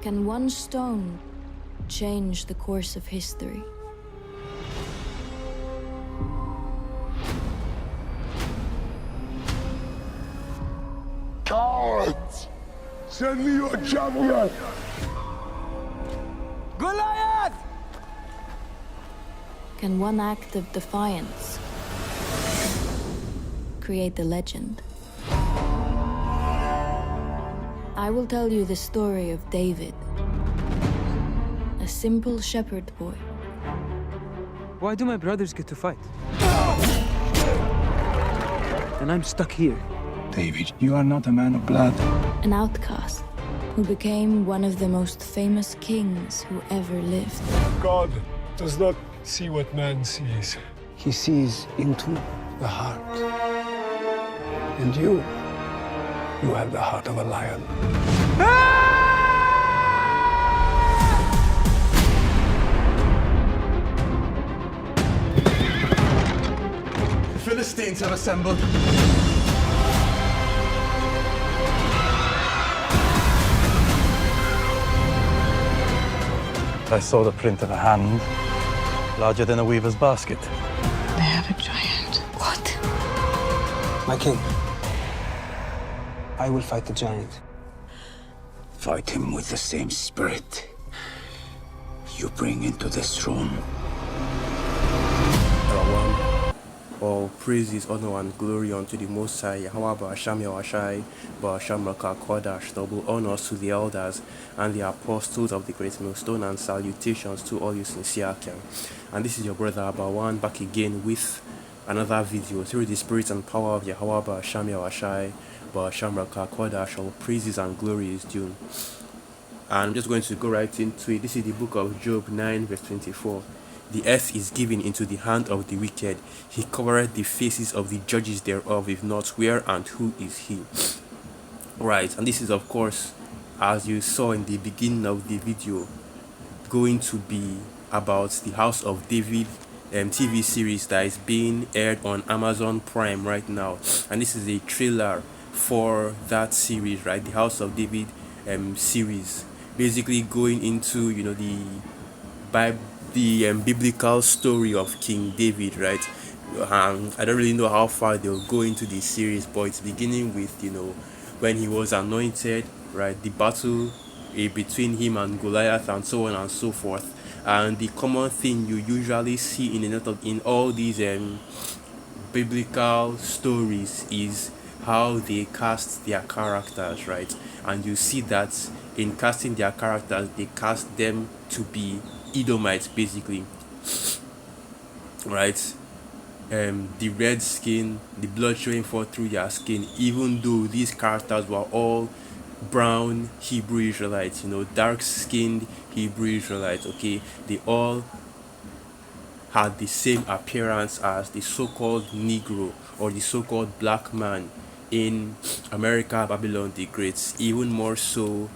Can one stone change the course of history? Cowards! Send me your champion! Goliath! Can one act of defiance create the legend? I will tell you the story of David, a simple shepherd boy. Why do my brothers get to fight? And I'm stuck here. David, you are not a man of blood. An outcast who became one of the most famous kings who ever lived. God does not see what man sees. He sees into the heart. And you have the heart of a lion. The Philistines have assembled. I saw the print of a hand, larger than a weaver's basket. They have a giant. What? My king, I will fight the giant. Fight him with the same spirit you bring into this room. All praises, honor, and glory unto the Most High, Yahweh Ba'asham Yahwashai, Ba'asham Raka Kodash, double honors to the elders and the apostles of the Great Millstone, and salutations to all you sincere Akim. And this is your brother Abawan back again with another video through the spirit and power of Yahweh Ba'asham Yahwashai, Ba'asham Raka Kodash, all praises and glory is due. And I'm just going to go right into it. This is the book of Job 9 verse 24. The earth is given into the hand of the wicked. He covereth the faces of the judges thereof, if not, where and who is he? Right, and this is of course, as you saw in the beginning of the video, going to be about the House of David TV series that is being aired on Amazon Prime right now. And this is a trailer for that series, right? The House of David series, basically going into, you know, the Bible, the biblical story of King David, right? I don't really know how far they'll go into this series, but it's beginning with, you know, when he was anointed, right? The battle between him and Goliath, and so on and so forth. And the common thing you usually see in all these biblical stories is how they cast their characters, right? And you see that in casting their characters, they cast them to be Edomites, basically, right? The red skin, the blood showing forth through their skin, even though these characters were all brown Hebrew Israelites, you know, dark skinned Hebrew Israelites, okay, they all had the same appearance as the so-called Negro or the so-called black man in America, Babylon the Great, even more so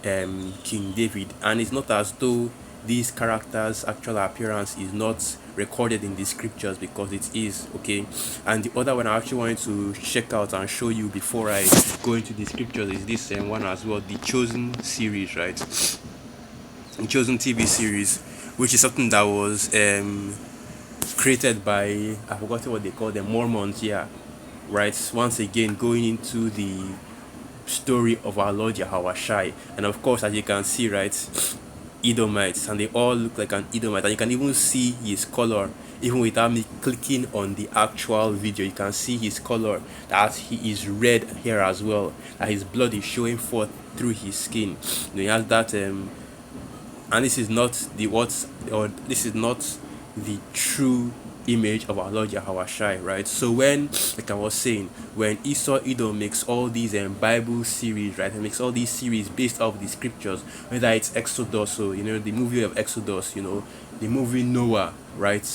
King David. And it's not as though these characters' actual appearance is not recorded in the scriptures, because it is, okay. And the other one I actually wanted to check out and show you before I go into the scriptures is this one as well, the Chosen series, right? The Chosen TV series, which is something that was created by, I forgot what they call them, Mormons, yeah, right? Once again, going into the story of our Lord Yahushua, and of course, as you can see, right, Edomites, and they all look like an Edomite, and you can even see his color. Even without me clicking on the actual video, you can see his color, that he is red here as well, that his blood is showing forth through his skin. You know, he has that and this is not the true image of our Lord Yahushua, right? So when, like I was saying, when Esau Edom makes all these Bible series, right, and makes all these series based off the scriptures, whether it's Exodus, or, you know, the movie of Exodus, you know, the movie Noah, right,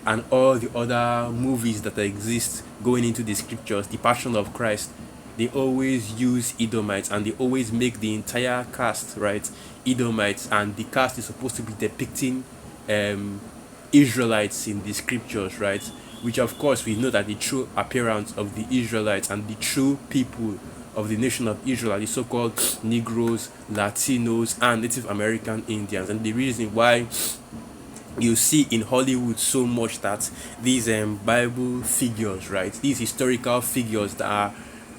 and all the other movies that exist going into the scriptures, the Passion of Christ, they always use Edomites, and they always make the entire cast, right, Edomites, and the cast is supposed to be depicting Israelites in the scriptures, right? Which of course we know that the true appearance of the Israelites and the true people of the nation of Israel, the so-called Negroes, Latinos, and Native American Indians. And the reason why you see in Hollywood so much that these Bible figures, right, these historical figures that are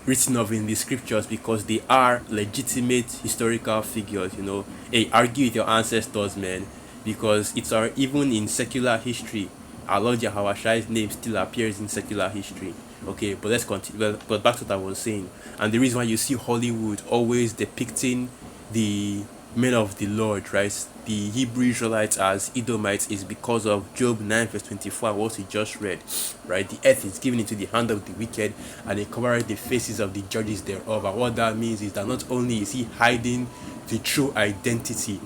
written of in the scriptures, because they are legitimate historical figures. Hey, argue with your ancestors, man, because it's our, even in secular history, our Lord Yahweh Shai's name still appears in secular history. Okay, but let's continue. Well, but back to what I was saying. And the reason why you see Hollywood always depicting the men of the Lord, right, the Hebrew Israelites as Edomites, is because of Job 9 verse 24, what we just read, right? The earth is given into the hand of the wicked, and they cover the faces of the judges thereof. And what that means is that not only is he hiding the true identity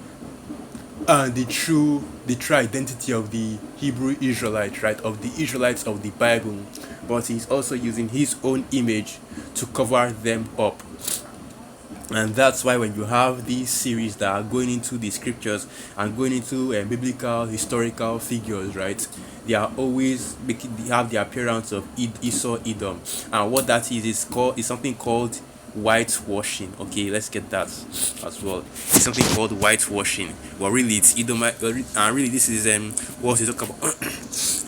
and the true identity of the Hebrew Israelites, right, of the Israelites of the Bible, but he's also using his own image to cover them up. And that's why when you have these series that are going into the scriptures and going into biblical historical figures, right, they are always they have the appearance of Esau, Edom, and what that is something called whitewashing. Okay, let's get that as well. It's something called whitewashing. Well, really, it's Edomite, and really, this is what we talk about.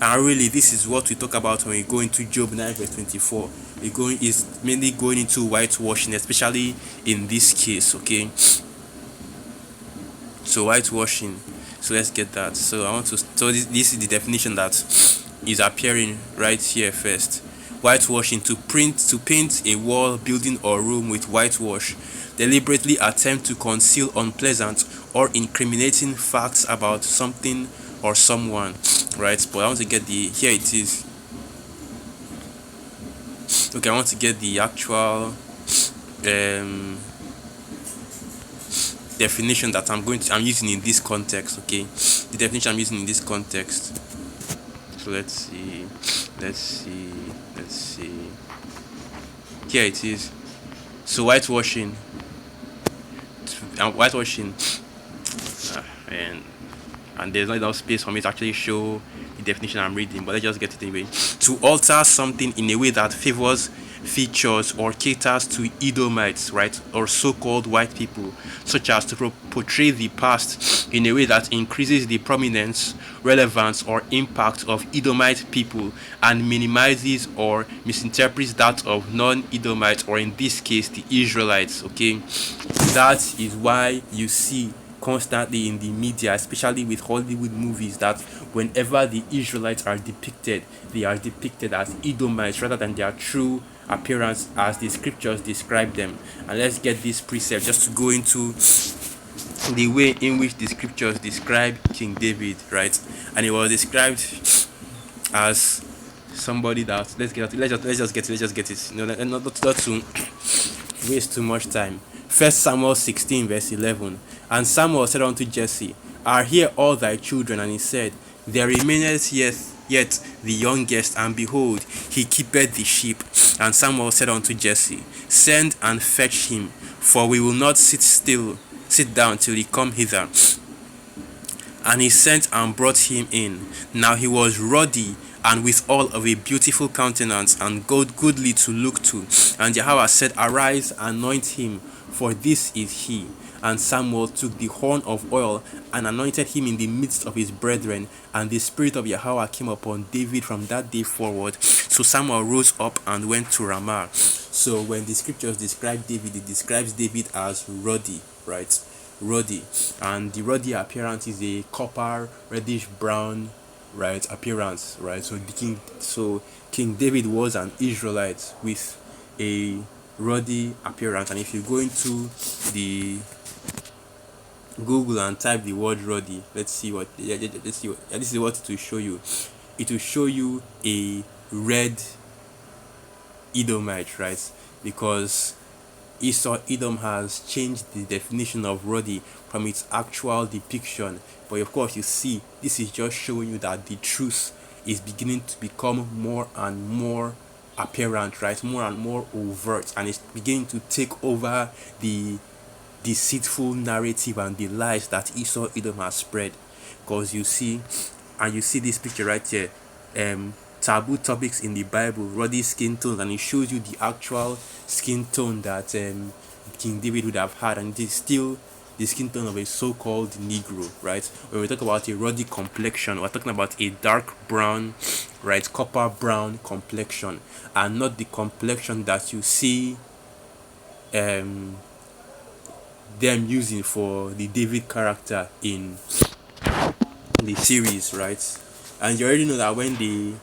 And really, this is what we talk about when we go into Job 9 verse 24. Is mainly going into whitewashing, especially in this case. Okay, so whitewashing. So let's get that. So I want to. So this is the definition that is appearing right here first. Whitewashing: to paint a wall, building, or room with whitewash. Deliberately attempt to conceal unpleasant or incriminating facts about something or someone. Right? But I want to get here it is. Okay, I want to get the actual definition that I'm using in this context. Okay, the definition I'm using in this context. So let's see. Here it is. So whitewashing, and there's not enough space for me to actually show the definition I'm reading, but let's just get it anyway. To alter something in a way that favors, features, or caters to Edomites, right, or so-called white people, such as to portray the past in a way that increases the prominence, relevance, or impact of Edomite people and minimizes or misinterprets that of non-Edomites, or in this case the Israelites. Okay, that is why you see constantly in the media, especially with Hollywood movies, that whenever the Israelites are depicted, they are depicted as Edomites rather than their true appearance as the scriptures describe them. And let's get this precept just to go into the way in which the scriptures describe King David, right? And he was described as somebody that let's just get it. Not to waste too much time. 1 Samuel 16 verse 11. And Samuel said unto Jesse, Are here all thy children? And he said, There remaineth yet the youngest, and behold, he keepeth the sheep. And Samuel said unto Jesse, Send and fetch him, for we will not sit down till he come hither. And he sent and brought him in. Now he was ruddy, and withal of a beautiful countenance, and goodly to look to. And Jehovah said, Arise, anoint him, for this is he. And Samuel took the horn of oil and anointed him in the midst of his brethren, and the spirit of Yahweh came upon David from that day forward. So Samuel rose up and went to Ramah. So when the scriptures describe David, it describes David as ruddy, right? Ruddy. And the ruddy appearance is a copper, reddish brown, right, appearance, right? So King David was an Israelite with a ruddy appearance. And if you go into the Google and type the word ruddy, this is what it will show you. It will show you a red Edomite, right? Because Esau Edom has changed the definition of ruddy from its actual depiction. But of course, you see, this is just showing you that the truth is beginning to become more and more apparent, right? More and more overt, and it's beginning to take over the deceitful narrative and the lies that Esau Edom has spread. Because you see this picture right here, taboo topics in the Bible, ruddy skin tones, and it shows you the actual skin tone that King David would have had, and it is still the skin tone of a so-called Negro, right? When we talk about a ruddy complexion, we're talking about a dark brown, right, copper brown complexion, and not the complexion that you see them using for the David character in the series, right? And you already know that when they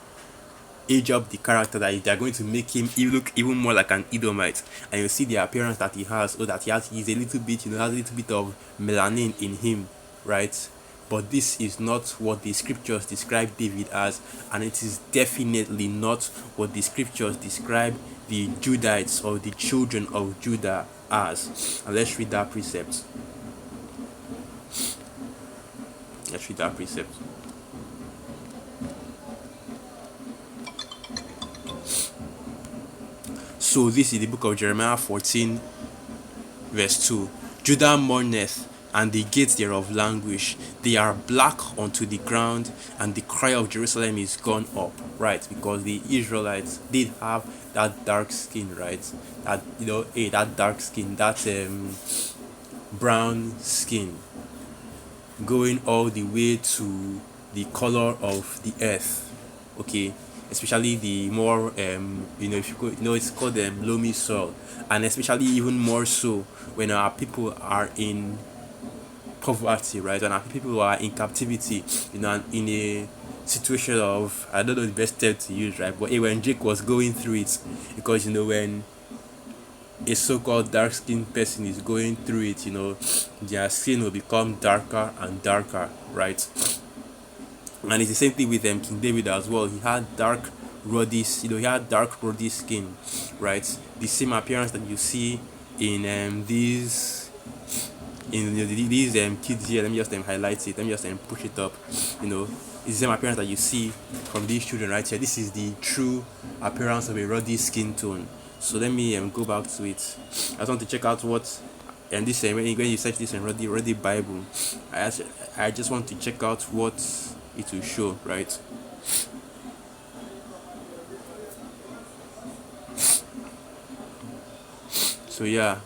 age up the character, that they're going to make him look even more like an Edomite, and you see the appearance that he has, or that he's a little bit, has a little bit of melanin in him, right? But this is not what the scriptures describe David as, and it is definitely not what the scriptures describe the Judites or the children of Judah as. And let's read that precept. Let's read that precept. So this is the book of Jeremiah 14 verse 2. Judah mourneth, and the gates thereof languish. They are black unto the ground, and the cry of Jerusalem is gone up. Right, because the Israelites did have that dark skin, right? That, that dark skin, that brown skin, going all the way to the color of the earth. Okay, especially the more if you go, it's called loamy soil, and especially even more so when our people are in poverty, right? And our people are in captivity, in a situation of, I don't know the best term to use, right? But when Jake was going through it, because when a so-called dark-skinned person is going through it, their skin will become darker and darker, right? And it's the same thing with King David as well. He had dark ruddy skin, right? The same appearance that you see in these kids here. Let me just highlight it. Let me just push it up. It's the same appearance that you see from these children right here. This is the true appearance of a ruddy skin tone. So let me go back to it. I just want to check out what, and this when you search this in ruddy Bible, I just want to check out what it will show, right? So yeah,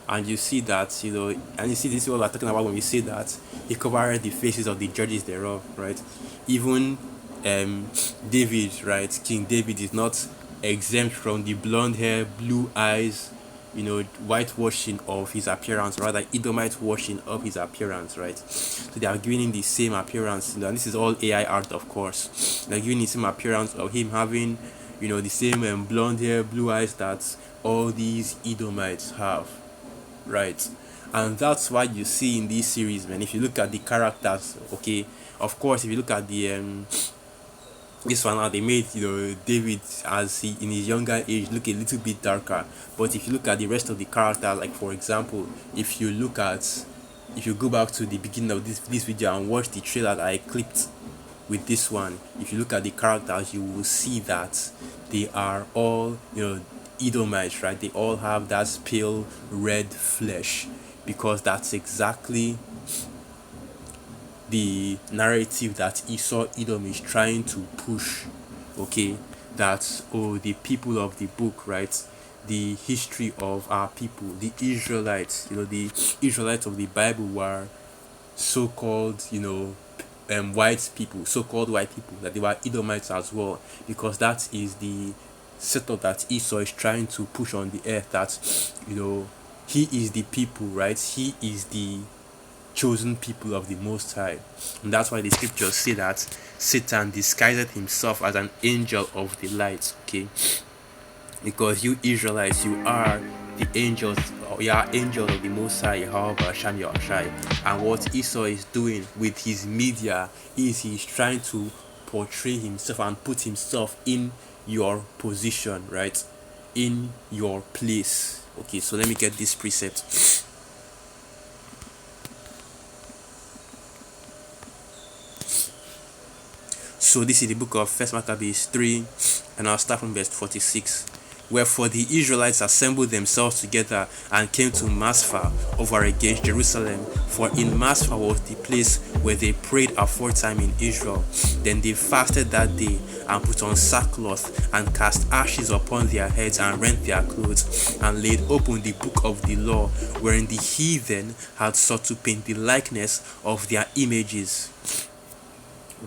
and you see that, and you see, this is what we're talking about when we say that he covered the faces of the judges thereof, right? Even David, right, King David is not exempt from the blonde hair, blue eyes, whitewashing of his appearance, rather Edomite washing of his appearance, right? So they are giving him the same appearance, and this is all AI art, of course. They're giving the same appearance of him having, the same blonde hair, blue eyes that all these Edomites have, right? And that's why you see in this series, man, if you look at the characters, okay, of course, if you look at the this one now, they made David, as he in his younger age, look a little bit darker. But if you look at the rest of the characters, like for example, if you go back to the beginning of this video and watch the trailer that I clipped with this one, if you look at the characters, you will see that they are all Edomites, right? They all have that pale red flesh, because that's exactly the narrative that Esau Edom is trying to push. Okay, that the people of the book, right, the history of our people, the Israelites, the Israelites of the Bible were so-called white people, so-called white people, that they were Edomites as well, because that is the setup that Esau is trying to push on the earth, that he is the people, right? He is the chosen people of the Most High. And that's why the scriptures say that Satan disguised himself as an angel of the light, okay? Because you Israelites, you are the angels, or you are angels of the Most High, and what Esau is doing with his media is he's trying to portray himself and put himself in your position, right? In your place. Okay, so let me get this precept. So this is the book of 1 Maccabees 3, and I'll start from verse 46. Wherefore the Israelites assembled themselves together and came to Maspha over against Jerusalem, for in Maspha was the place where they prayed aforetime in Israel. Then they fasted that day and put on sackcloth and cast ashes upon their heads and rent their clothes and laid open the book of the law, wherein the heathen had sought to paint the likeness of their images.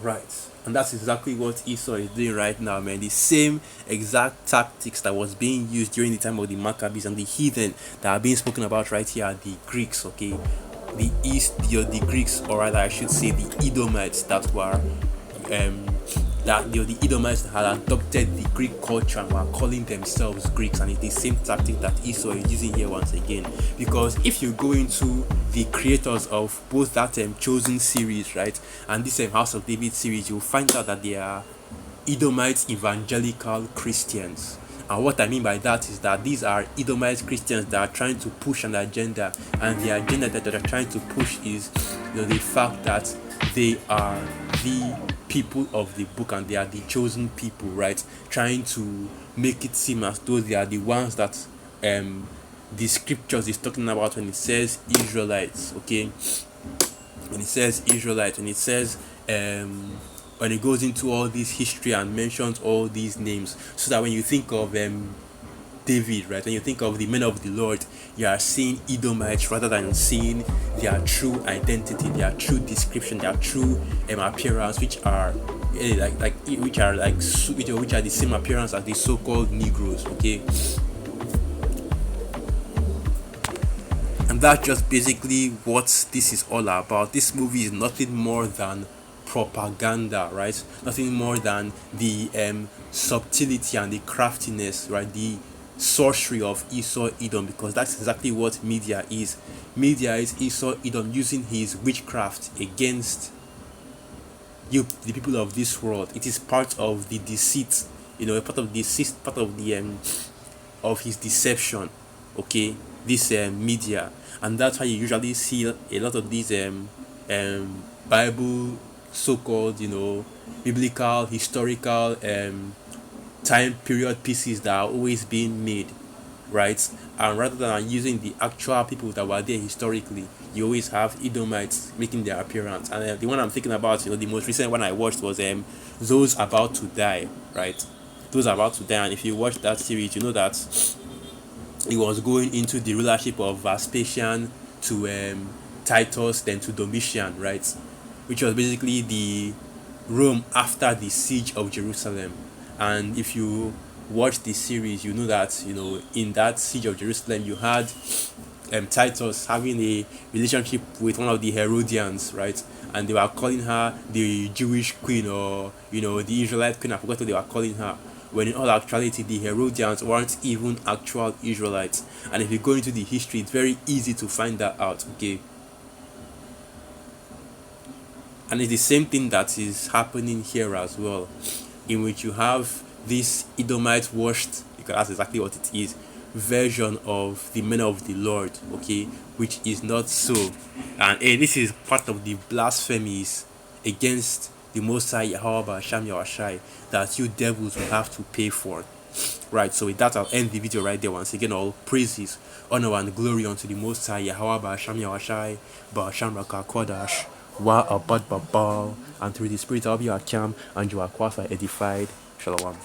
Right. And that's exactly what Esau is doing right now, man. The same exact tactics that was being used during the time of the Maccabees and the heathen that are being spoken about right here are the Greeks, okay? The Greeks, or rather I should say the Edomites that were the Edomites that had adopted the Greek culture and were calling themselves Greeks, and it's the same tactic that Esau is using here once again. Because if you go into the creators of both that Chosen series, right, and this House of David series, you'll find out that they are Edomite evangelical Christians. And what I mean by that is that these are Edomite Christians that are trying to push an agenda, and the agenda that they're trying to push is the fact that they are the people of the book and they are the chosen people, right? Trying to make it seem as though they are the ones that the scriptures is talking about when it says Israelites, okay? When it says Israelites, when it says when it goes into all this history and mentions all these names, so that when you think of David, right, when you think of the men of the Lord, you are seeing Edomites rather than seeing their true identity, their true description, their true appearance, which are which are the same appearance as the so-called Negroes, okay? And that's just basically what this is all about. This movie is nothing more than propaganda, right? Nothing more than the subtlety and the craftiness, right? The sorcery of Esau Edom, because that's exactly what media is. Media is Esau Edom using his witchcraft against you, the people of this world. It is part of the deceit, part of the of his deception, okay? This media, and that's how you usually see a lot of these Bible so-called biblical historical time period pieces that are always being made, right? And rather than using the actual people that were there historically, you always have Edomites making their appearance. And the one I'm thinking about, the most recent one I watched was Those About to Die, right? Those About to Die. And if you watch that series, you know that it was going into the rulership of Vespasian to Titus, then to Domitian, right? Which was basically the Rome after the siege of Jerusalem. And if you watch the series, you know that in that siege of Jerusalem you had Titus having a relationship with one of the Herodians, right? And they were calling her the Jewish queen, or the Israelite queen. I forgot what they were calling her, when in all actuality the Herodians weren't even actual Israelites. And if you go into the history, it's very easy to find that out, okay? And it's the same thing that is happening here as well, in which you have this Edomite washed, because that's exactly what it is, version of the men of the Lord, okay, which is not so. And this is part of the blasphemies against the Most High Yahweh Hashem Yahushai that you devils will have to pay for. Right, so with that I'll end the video right there. Once again, all praises, honor and glory unto the Most High Yahweh Hashem Yahushai Ba'Hashem Raka Kodash Wa Abad Babal, and through the Spirit of Yakam and you are qualified, edified. Shalom.